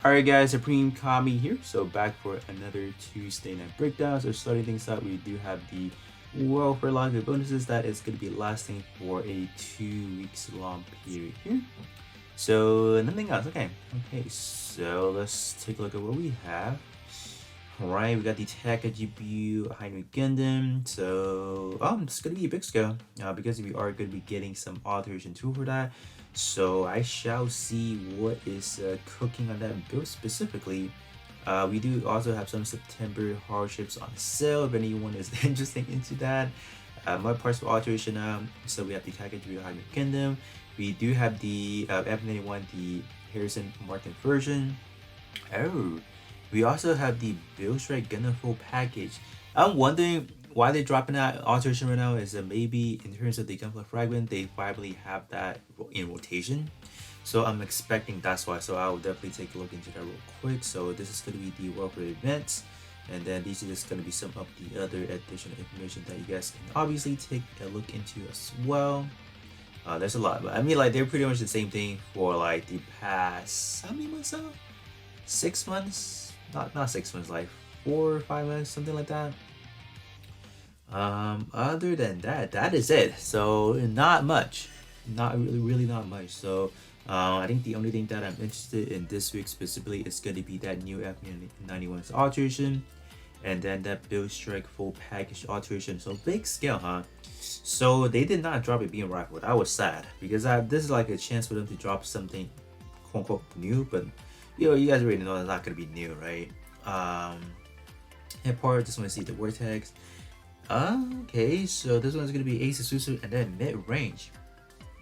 Alright guys, Supreme Kami here. So back for another Tuesday night breakdown. So starting things out, we do have the welfare log of bonuses that is going to be lasting for a 2 weeks long period here. So nothing else. Okay, so let's take a look at what we have. Alright, we got the Taka GPU high new Gundam. So it's gonna be a big scale because we are gonna be getting some alteration tool for that. So I shall see what is cooking on that build specifically. We do also have some September hardships on sale if anyone is interested into that. My parts for alteration. So we have the Taka GPU high new Gundam. We do have the F91, the Harrison Martin version. Oh. We also have the Build Strike Gundam full package. I'm wondering why they're dropping that alteration right now. Is that maybe in terms of the gunpla fragment, they finally have that in rotation. So I'm expecting that's why. So I'll definitely take a look into that real quick. So this is going to be the welfare events. And then these are just going to be some of the other additional information that you guys can obviously take a look into as well. There's a lot, but I mean, like, they're pretty much the same thing for like the past, how many months now? 6 months? Not 6 months, like 4 or 5 months, something like that. Other than that, that is it. So not much, not really not much. So I think the only thing that I'm interested in this week specifically is going to be that new F91's alteration, and then that Build Strike full package alteration. So big scale, huh? So they did not drop it being rifled. I was sad because this is like a chance for them to drop something quote unquote new, but you guys already know it's not gonna be new, right? Head part, just want to see the vortex. Okay, so this one's gonna be Ace Susu and then mid range.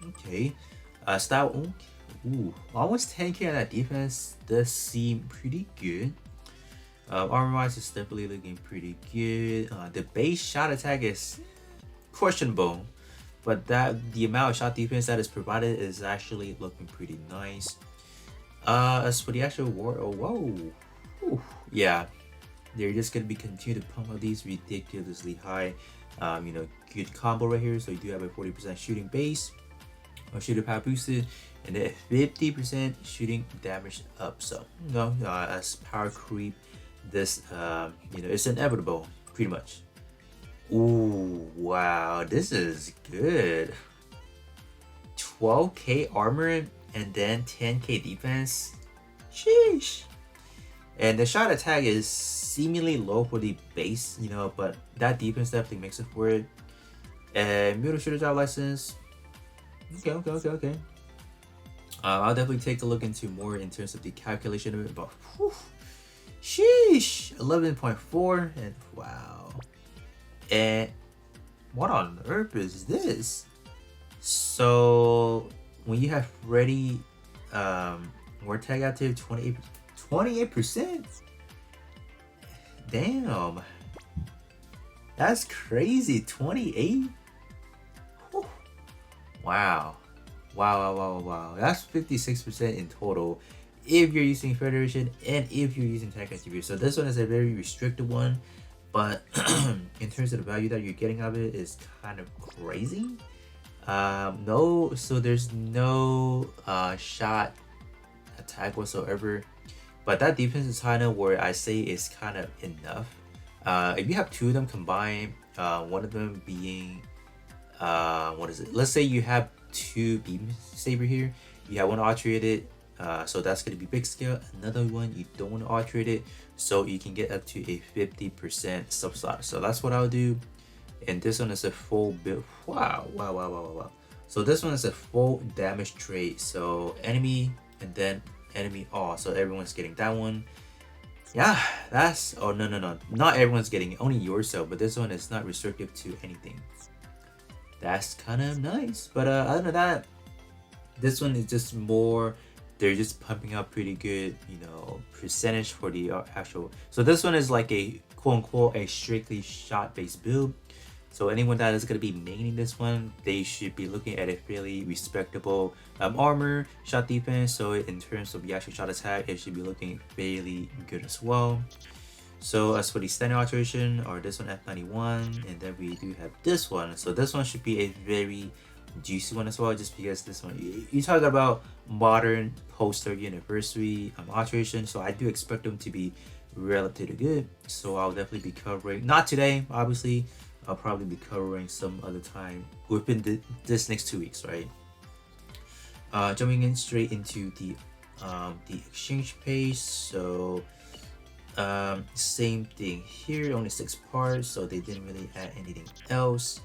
Okay, style. Ooh, almost 10k on that defense does seem pretty good. Armor wise is definitely looking pretty good. The base shot attack is questionable, but the amount of shot defense that is provided is actually looking pretty nice. As for the actual war, oh whoa, whew, yeah, they're just gonna be continue to pump out these ridiculously high, good combo right here. So you do have a 40% shooting base, or shooter power boosted, and then 50% shooting damage up. So as power creep, this it's inevitable, pretty much. Ooh, wow, this is good. 12k armor and then 10k defense. Sheesh. And the shot attack is seemingly low for the base, but that defense definitely makes it for it. And mutual shooter job license. Okay. I'll definitely take a look into more in terms of the calculation of it, but whew, sheesh, 11.4 and wow. And what on earth is this? So when you have ready word tag active 28%. Damn. That's crazy. 28? Whew. Wow. Wow. That's 56% in total if you're using Federation and if you're using tag activity. So this one is a very restricted one, but in terms of the value that you're getting out of it is kind of crazy. So there's no shot attack whatsoever, but that defense is kind of where I say is kind of enough. If you have two of them combined, one of them being what is it? Let's say you have two beam saber here. You have one alterated, so that's gonna be big scale. Another one you don't want to alterate it, so you can get up to a 50% sub slot. So that's what I'll do. And this one is a full build. Wow. So this one is a full damage trait. So enemy and then enemy all. So everyone's getting that one. Yeah, that's no. Not everyone's getting it, only yourself, but this one is not restrictive to anything. That's kind of nice. But other than that, this one is just more, they're just pumping out pretty good, percentage for the actual. So this one is like a quote unquote a strictly shot based build. So anyone that is going to be maining this one, they should be looking at a fairly respectable armor, shot defense. So in terms of the actual shot attack, it should be looking fairly good as well. So as for the standard alteration, or this one F91, and then we do have this one. So this one should be a very juicy one as well, just because this one you talk about modern post-30 anniversary alteration, so I do expect them to be relatively good. So I'll definitely be covering, not today obviously, I'll probably be covering some other time within this next 2 weeks, right? Jumping in straight into the exchange page. So same thing here, only 6 parts, so they didn't really add anything else.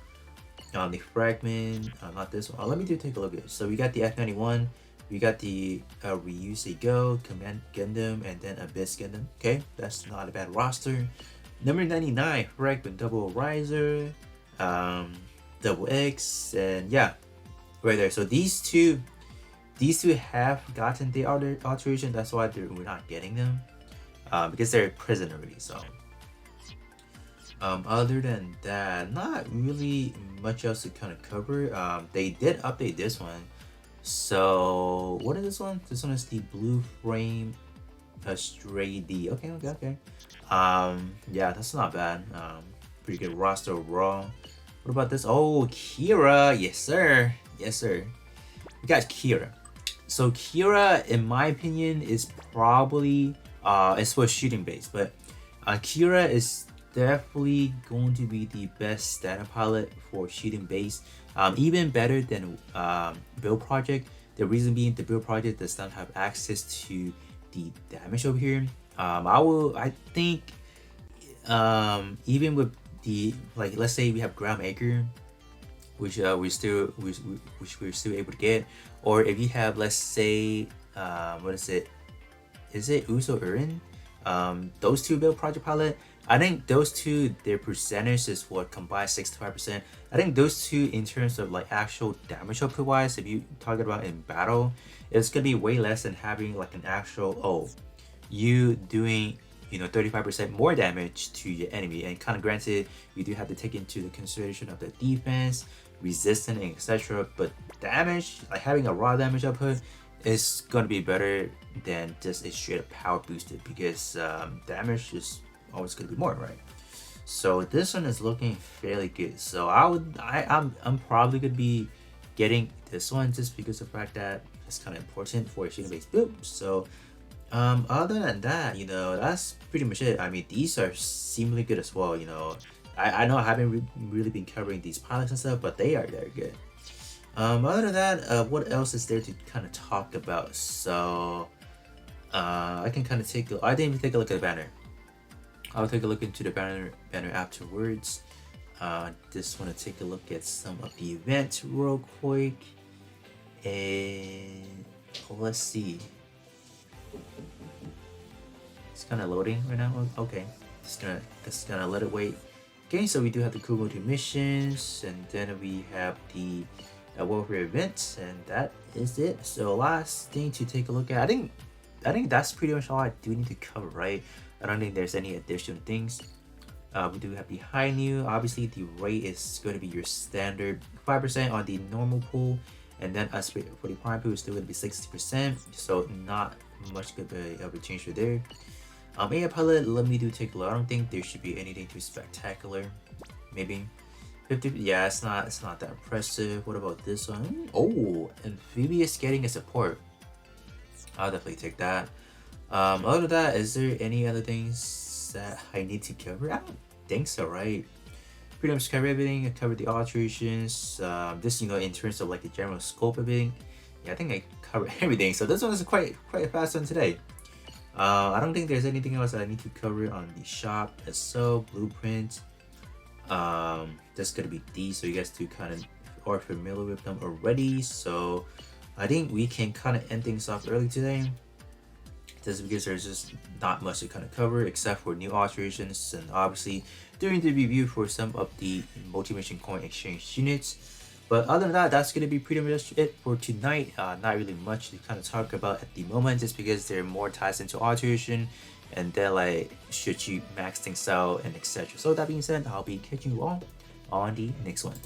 The fragment, not this one. Let me take a look at it. So we got the F91, we got the Ryusei Go, Command Gundam, and then Abyss Gundam. Okay, that's not a bad roster. Number 99, fragment double riser, double X, and yeah, right there. So these two have gotten the alteration. That's why we're not getting them, because they're prison already. So other than that, not really much else to kind of cover. They did update this one. So what is this one? This one is the Blue Frame Stray D. Okay. Yeah, that's not bad. Pretty good roster overall. What about this? Oh, Kira. Yes sir. We got Kira. So Kira, in my opinion, is probably it's for shooting base, but Kira is definitely going to be the best data pilot for shooting base, even better than build project. The reason being, the build project does not have access to the damage over here. I think even with the, like, let's say we have ground anchor, which we're still able to get, or if you have, let's say, what is it Uso Urin, those two build project pilot, I think those two, their percentage is what combined 65%. I think those two, in terms of like actual damage output wise, if you talk about in battle, it's gonna be way less than having like an actual you doing 35% more damage to your enemy. And kind of granted, you do have to take into the consideration of the defense, resistance, and etc. But damage, like having a raw damage output, is gonna be better than just a straight up power boosted, because damage is always gonna be more, right? So this one is looking fairly good. So I'm probably gonna be getting this one just because of the fact that it's kind of important for a shooting based build. So other than that, that's pretty much it. I mean, these are seemingly good as well. I know I haven't really been covering these pilots and stuff, but they are very good. Other than that, what else is there to kind of talk about? So I can kind of take a look at the banner. I'll take a look into the banner afterwards. Just want to take a look at some of the events real quick, and let's see. It's kind of loading right now. Okay, just gonna let it wait. Okay, so we do have the Kumo 2 missions, and then we have the welfare events, and that is it. So last thing to take a look at, I think that's pretty much all I do need to cover, right? I don't think there's any additional things. We do have the high new. Obviously, the rate is going to be your standard 5% on the normal pool, and then as for the prime pool, it's still going to be 60%. So not much good of a change there. AI pilot, let me take a look. I don't think there should be anything too spectacular. Maybe 50. Yeah, it's not that impressive. What about this one? Oh, amphibious getting a support. I'll definitely take that. Other than that, is there any other things that I need to cover? I don't think so, right? Pretty much cover everything. I covered the alterations. This, in terms of like the general scope of everything, yeah, I think I covered everything. So this one is quite a fast one today. I don't think there's anything else that I need to cover on the shop itself. Blueprint. That's gonna be these, so you guys do kind of are familiar with them already. So I think we can kind of end things off early today, just because there's just not much to kind of cover except for new alterations, and obviously doing the review for some of the multi-mission coin exchange units. But other than that, that's going to be pretty much it for tonight. Not really much to kind of talk about at the moment, just because there are more ties into alteration, and then like should you max things out and etc. So that being said, I'll be catching you all on the next one.